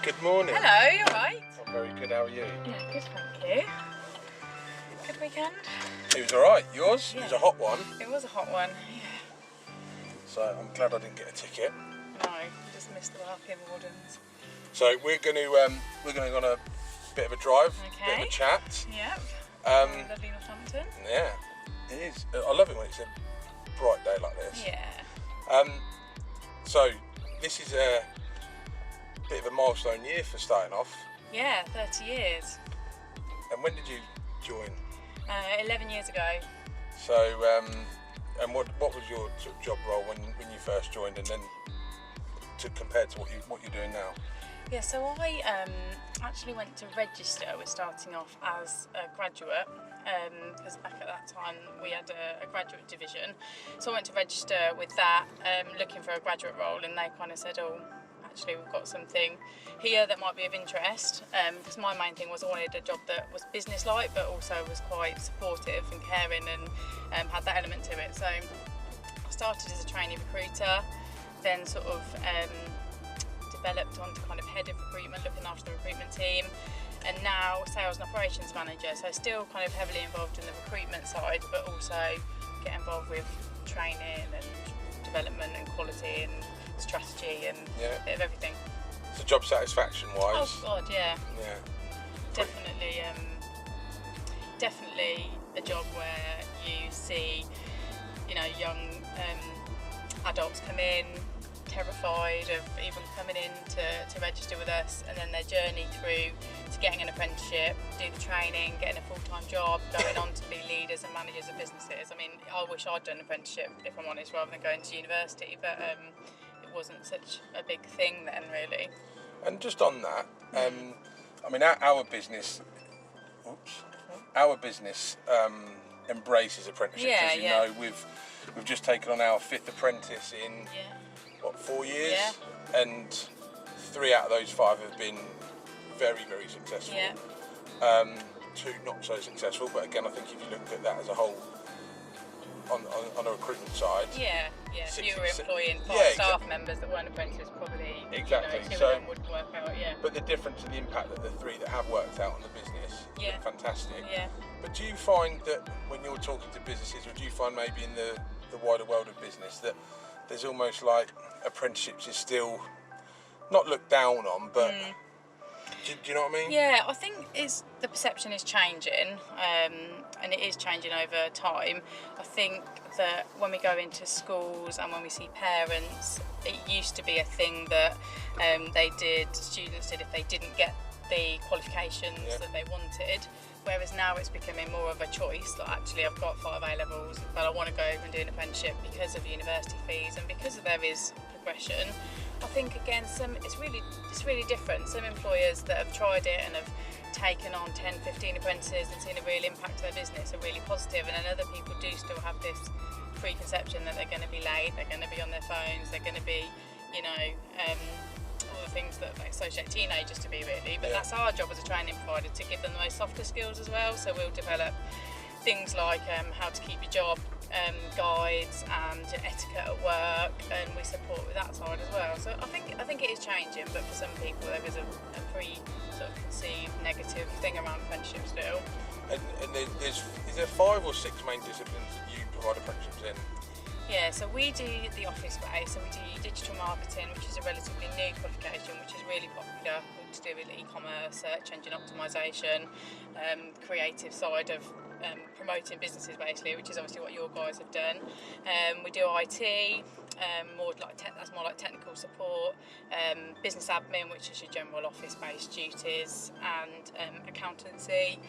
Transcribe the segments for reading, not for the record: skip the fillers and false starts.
Good morning. Hello, you alright? I'm very good, how are you? Yeah, good, thank you. Good weekend? It was alright. Yours? Yeah. It was a hot one. It was a hot one, yeah. So I'm glad I didn't get a ticket. No, just missed the parking wardens. So we're going to go on a bit of a drive, bit of a chat. Yep. Lovely Northampton. Yeah, it is. I love it when it's a bright day like this. Yeah. So this is a bit of a milestone year for starting off. Yeah, 30 years. And when did you join? 11 years ago. So, and what was your sort of job role when you first joined, and then compared to what you're doing now? Yeah, so I actually went to register with starting off as a graduate, because back at that time we had a graduate division. So I went to register with that, looking for a graduate role, and they kind of said, oh, actually we've got something here that might be of interest, because my main thing was I wanted a job that was business-like but also was quite supportive and caring and had that element to it. So I started as a trainee recruiter, then sort of developed onto kind of head of recruitment, looking after the recruitment team, and now sales and operations manager. So still kind of heavily involved in the recruitment side, but also get involved with training and development and quality and strategy and a bit of everything. So job satisfaction wise? Oh God, yeah. Yeah. Definitely a job where you see, young adults come in terrified of even coming in to register with us, and then their journey through to getting an apprenticeship, do the training, getting a full-time job, going on to be leaders and managers of businesses. I mean, I wish I'd done an apprenticeship, if I'm honest, rather than going to university, but it wasn't such a big thing then, really. And just on that, I mean, our business embraces apprenticeships. As you know, we've just taken on our 5th apprentice in 4 years, and 3 out of those 5 have been very, very successful. 2 not so successful, but again, I think if you look at that as a whole, on a recruitment side, if you were employing 5 staff members that weren't apprentices, probably 2 of them would work out. But the difference and the impact that the 3 that have worked out on the business is fantastic. But do you find that when you're talking to businesses, or do you find maybe in the wider world of business that there's almost like apprenticeships is still not looked down on, but do you know what I mean? Yeah, I think the perception is changing, and it is changing over time. I think that when we go into schools and when we see parents, it used to be a thing that students did if they didn't get the qualifications that they wanted. Whereas now it's becoming more of a choice. Like, actually, I've got 5 A-levels, but I want to go and do an apprenticeship because of university fees and because there is progression. I think again, it's really different. Some employers that have tried it and have taken on 10, 15 apprentices and seen a real impact to their business are really positive, and then other people do still have this preconception that they're going to be late, they're going to be on their phones, they're going to be, all the things that they associate teenagers to be, really. But that's our job as a training provider, to give them the most softer skills as well. So we'll develop things like how to keep your job, guides and etiquette at work, and we support with that side as well. So I think it is changing, but for some people there is a sort of conceived negative thing around apprenticeship still. And is there 5 or 6 main disciplines that you provide apprenticeships in? Yeah, so we do the office space, so we do digital marketing, which is a relatively new qualification, which is really popular, to do with e-commerce, search engine optimisation, creative side of promoting businesses basically, which is obviously what your guys have done. We do IT, that's more like technical support, business admin, which is your general office-based duties, and accountancy,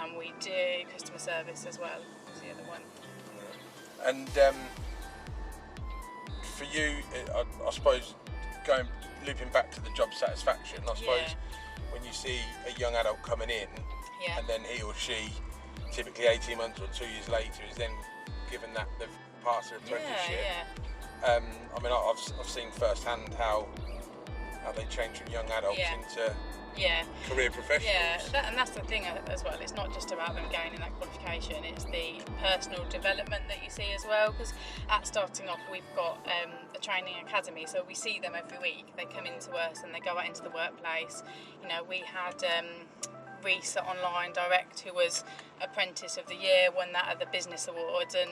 and we do customer service as well, is the other one. And for you, I suppose, looping back to the job satisfaction, I suppose when you see a young adult coming in, and then he or she, typically 18 months or 2 years later, is then given that they've passed their apprenticeship. I mean, I've seen firsthand how they change from young adults career professionals. Yeah, and that's the thing as well. It's not just about them gaining that qualification, it's the personal development that you see as well, because at starting off we've got a training academy, so we see them every week. They come into us and they go out into the workplace. You know, we had Reese at Online Direct, who was Apprentice of the Year, won that at the Business Awards, and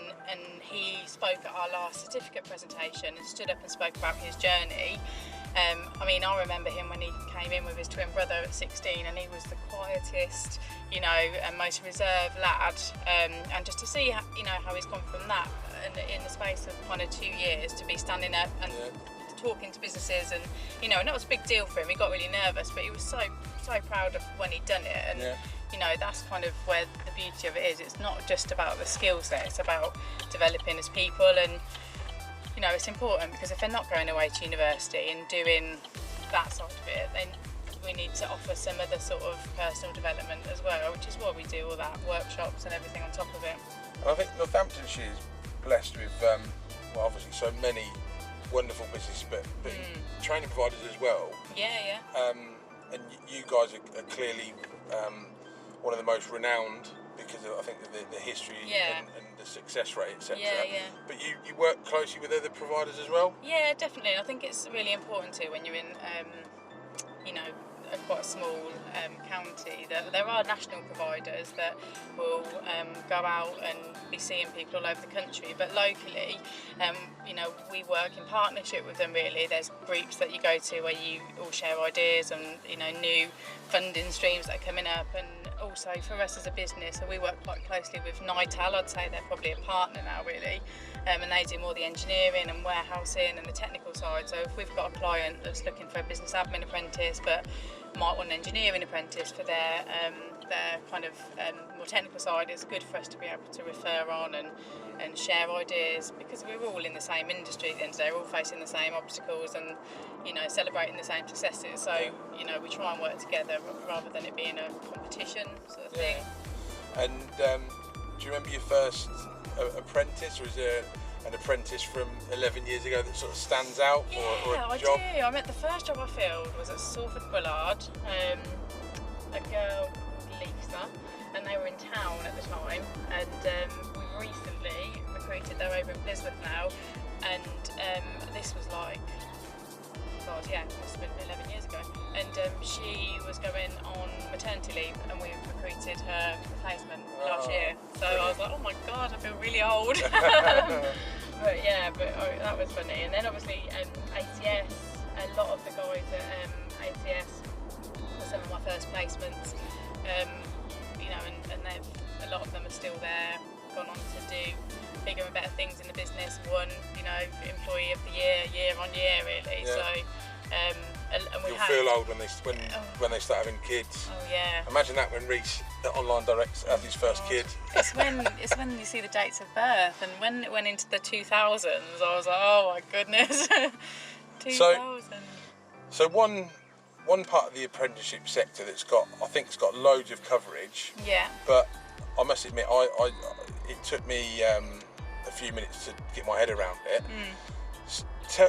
he spoke at our last certificate presentation and stood up and spoke about his journey. I mean, I remember him when he came in with his twin brother at 16, and he was the quietest, you know, and most reserved lad. And just to see, you know, how he's gone from that in the space of kind of 2 years to be standing up and talking to businesses, and you know, and that was a big deal for him. He got really nervous, but he was so proud of when he'd done it, and you know, that's kind of where the beauty of it is. It's not just about the skill set, it's about developing as people. And you know, it's important, because if they're not going away to university and doing that side of it, then we need to offer some other sort of personal development as well, which is why we do all that, workshops and everything on top of it. And I think Northamptonshire is blessed with well, obviously so many wonderful businesses, but training providers as well. And you guys are clearly one of the most renowned, because of, I think, the history and the success rate, etc. But you work closely with other providers as well? Yeah, definitely. I think it's really important too when you're in, you know, quite a small county, that there are national providers that will go out and be seeing people all over the country, but locally, you know, we work in partnership with them really. There's groups that you go to where you all share ideas and, you know, new funding streams that are coming up. And also for us as a business, so we work quite closely with Nital. I'd say they're probably a partner now really, and they do more the engineering and warehousing and the technical side. So if we've got a client that's looking for a business admin apprentice but might want an engineering apprentice for their kind of more technical side, it's good for us to be able to refer on and share ideas, because we're all in the same industry at the end of the day. We're all facing the same obstacles and, you know, celebrating the same successes. So, you know, we try and work together rather than it being a competition sort of thing. And do you remember your first apprentice, or is there an apprentice from 11 years ago that sort of stands out? Or a job? I do. I meant the first job I filled was at Salford Bullard, a girl called Lisa, and they were in town at the time, and we've recently recruited, they're over in Blisworth now, and this was like, God, yeah, it must have been 11 years ago, and she was going on maternity leave, and we recruited her replacement last year, so brilliant. I was like, oh my God, I feel really old. But yeah, that was funny. And then obviously ATS, a lot of the guys at ATS were some of my first placements, you know, and a lot of them are still there, gone on to do bigger and better things in the business, won, you know, Employee of the Year on year really. So and we You'll feel old when they start having kids. Oh yeah. Imagine that when Reese at Online Direct had his first kid. It's when you see the dates of birth, and when it went into the 2000s, I was like, oh my goodness. 2000. So one part of the apprenticeship sector that's got, I think it's got loads of coverage. Yeah. But I must admit, it took me a few minutes to get my head around it.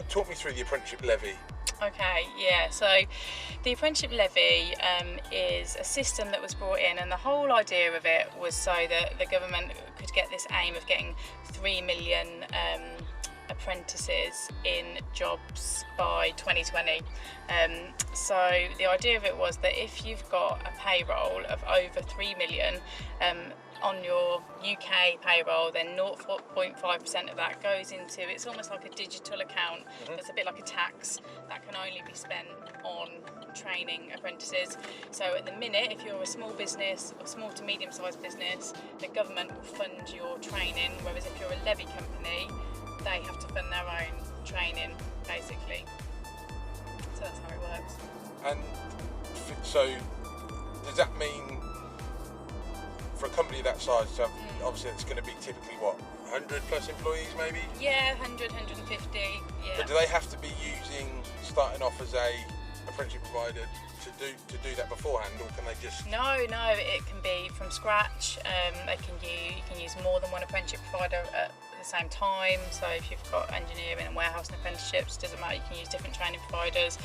Talk me through the apprenticeship levy. Okay, yeah, so the apprenticeship levy is a system that was brought in, and the whole idea of it was so that the government could get this aim of getting 3 million apprentices in jobs by 2020. So the idea of it was that if you've got a payroll of over 3 million on your UK payroll, then 0.5% of that goes into, it's almost like a digital account. It's a bit like a tax that can only be spent on training apprentices. So at the minute, if you're a small business or small to medium sized business, the government will fund your training, whereas if you're a levy company, they have to fund their own training basically. So that's how it works. And so does that mean for a company that size, obviously it's going to be typically what, 100 plus employees maybe? Yeah, 100, 150, yeah. But do they have to be starting off as a apprenticeship provider to do that beforehand, or can they just? No, it can be from scratch. You can use more than one apprenticeship provider at the same time. So if you've got engineering and warehousing apprenticeships, doesn't matter, you can use different training providers.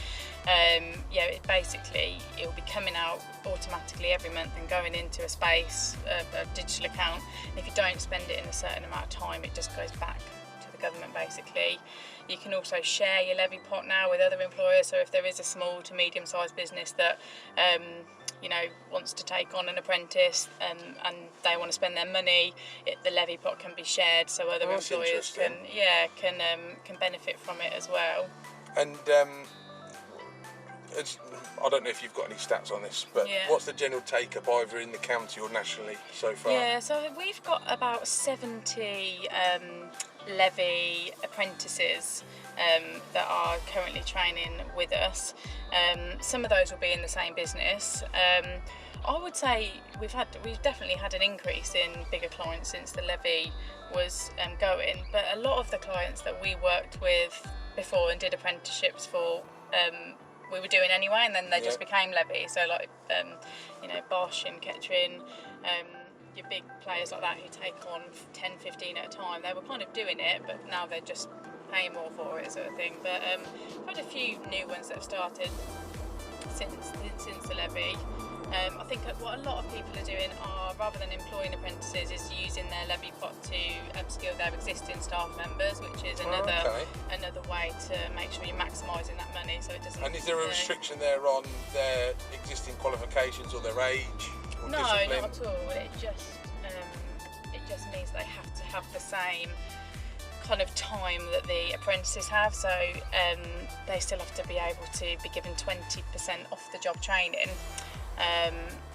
It'll be coming out automatically every month and going into a space, a digital account. And if you don't spend it in a certain amount of time, it just goes back to the government basically. You can also share your levy pot now with other employers. So if there is a small to medium-sized business that wants to take on an apprentice and they want to spend their money, the levy pot can be shared, so other employers can benefit from it as well. And I don't know if you've got any stats on this, but what's the general take-up either in the county or nationally so far? Yeah, so we've got about 70 levy apprentices that are currently training with us. Some of those will be in the same business. I would say we've definitely had an increase in bigger clients since the levy was going, but a lot of the clients that we worked with before and did apprenticeships for, we were doing anyway, and then they just became levy. So like Bosch and Kettering, your big players like that who take on 10, 15 at a time, they were kind of doing it, but now they're just paying more for it, sort of thing. But I've had a few new ones that have started since the levy. I think what a lot of people are doing are, rather than employing apprentices, is using their levy pot to upskill their existing staff members, which is another way to make sure you're maximising that money, so it doesn't. And is there a restriction there on their existing qualifications or their age or discipline? No, not at all. It just means they have to have the same kind of time that the apprentices have, so they still have to be able to be given 20% off the job training.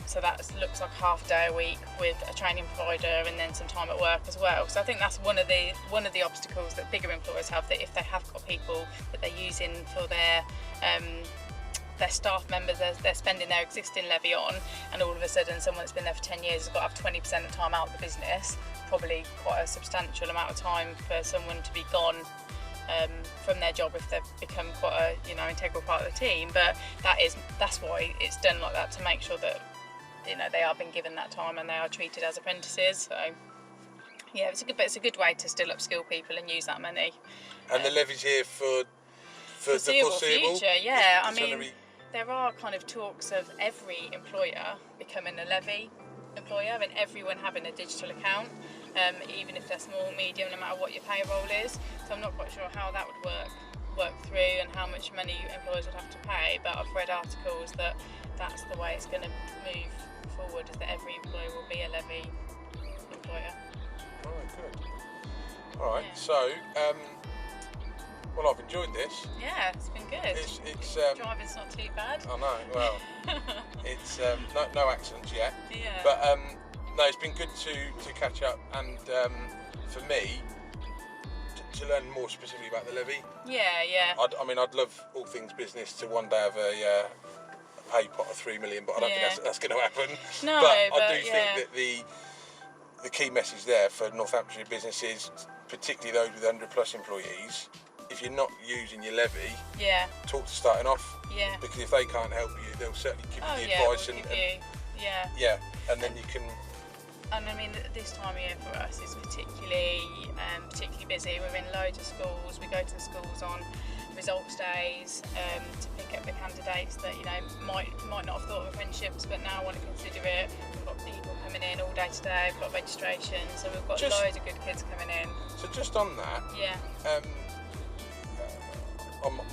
So that looks like half a day a week with a training provider and then some time at work as well. So I think that's one of the obstacles that bigger employers have, that if they have got people that they're using for their staff members, they're spending their existing levy on, and all of a sudden someone that's been there for 10 years has got to have 20% of the time out of the business, probably quite a substantial amount of time for someone to be gone from their job if they've become quite a integral part of the team. But that's why it's done like that, to make sure that they are being given that time and they are treated as apprentices. So yeah, it's a good way to still upskill people and use that money. And the levy's here for the foreseeable future. Yeah, I mean, there are kind of talks of every employer becoming a levy employer and everyone having a digital account, even if they're small, medium, no matter what your payroll is. So I'm not quite sure how that would work through and how much money employers would have to pay, but I've read articles that that's the way it's going to move forward, is that every employer will be a levy employer. Oh, good. All right, so well, I've enjoyed this. Yeah, it's been good. It's driving's not too bad. I know. Well, it's no accidents yet. Yeah. But no, it's been good to catch up, and for me to learn more specifically about the levy. Yeah, yeah. I'd love all things business to one day have a pay pot of 3 million, but I don't think that's going to happen. No, but I do think that the key message there for Northamptonshire businesses, particularly those with 100+ employees, if you're not using your levy, talk to starting off. Yeah. Because if they can't help you, they'll certainly give you the advice and then you can. And I mean, this time of year for us is particularly busy. We're in loads of schools. We go to the schools on results days to pick up the candidates that might not have thought of apprenticeships but now want to consider it. We've got people coming in all day today. We've got registration, so we've got loads of good kids coming in. So just on that,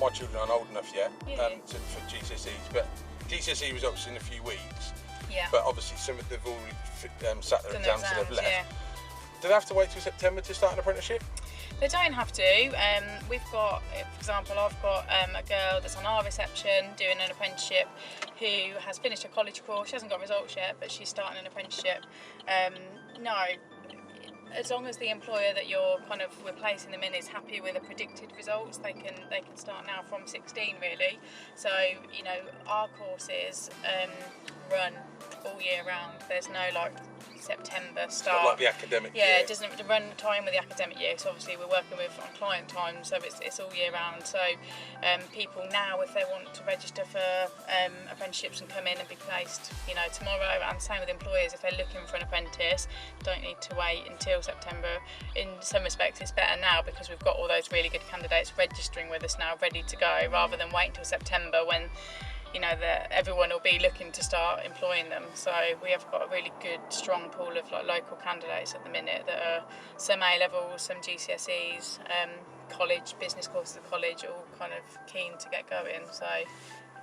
my children aren't old enough yet for GCSEs, but GCSE results in a few weeks. Yeah. But obviously some of they've already sat their exams and they've left. Yeah. Do they have to wait till September to start an apprenticeship? They don't have to. We've got, for example, I've got a girl that's on our reception doing an apprenticeship who has finished a college course. She hasn't got results yet, but she's starting an apprenticeship. No, as long as the employer that we're placing them in is happy with the predicted results, they can start now from 16 really. So our courses run all year round. There's no September It's start. not like the academic year. Yeah, it doesn't run time with the academic year, so obviously we're working with on client time, so it's all year round. So people now, if they want to register for apprenticeships and come in and be placed, you know, tomorrow, and same with employers, if they're looking for an apprentice, don't need to wait until September. In some respects, it's better now because we've got all those really good candidates registering with us now, ready to go, rather than wait until September when, you know, that everyone will be looking to start employing them. So we have got a really good, strong pool of like local candidates at the minute that are some A levels, some GCSEs, college, business courses at college, all kind of keen to get going. So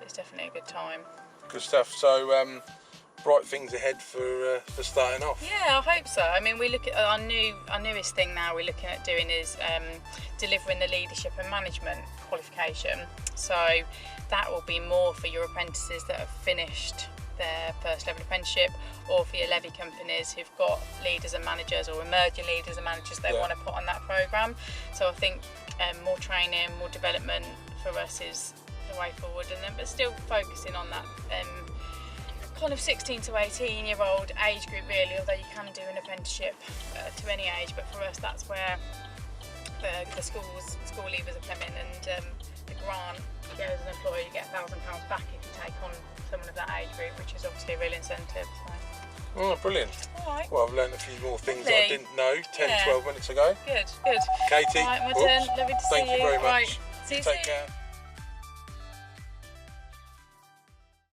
it's definitely a good time. Good stuff. So bright things ahead for starting off. Yeah, I hope so. I mean, we look at our newest thing now. We're looking at doing is delivering the leadership and management qualification. So that will be more for your apprentices that have finished their first level apprenticeship, or for your levy companies who've got leaders and managers or emerging leaders and managers they want to put on that programme. So I think more training, more development for us is the way forward, and then but still focusing on that kind of 16 to 18 year old age group really, although you can do an apprenticeship to any age, but for us that's where the school leavers are coming, and the grant you get as an employer, you get £1,000 back if you take on someone of that age group, which is obviously a real incentive. So. Oh, brilliant. All right. Well, I've learned a few more things that I didn't know 10, 12 minutes ago. Good. Katie, All right, my turn. Lovely to see you. Thank you very much. Right. See you soon. Take care.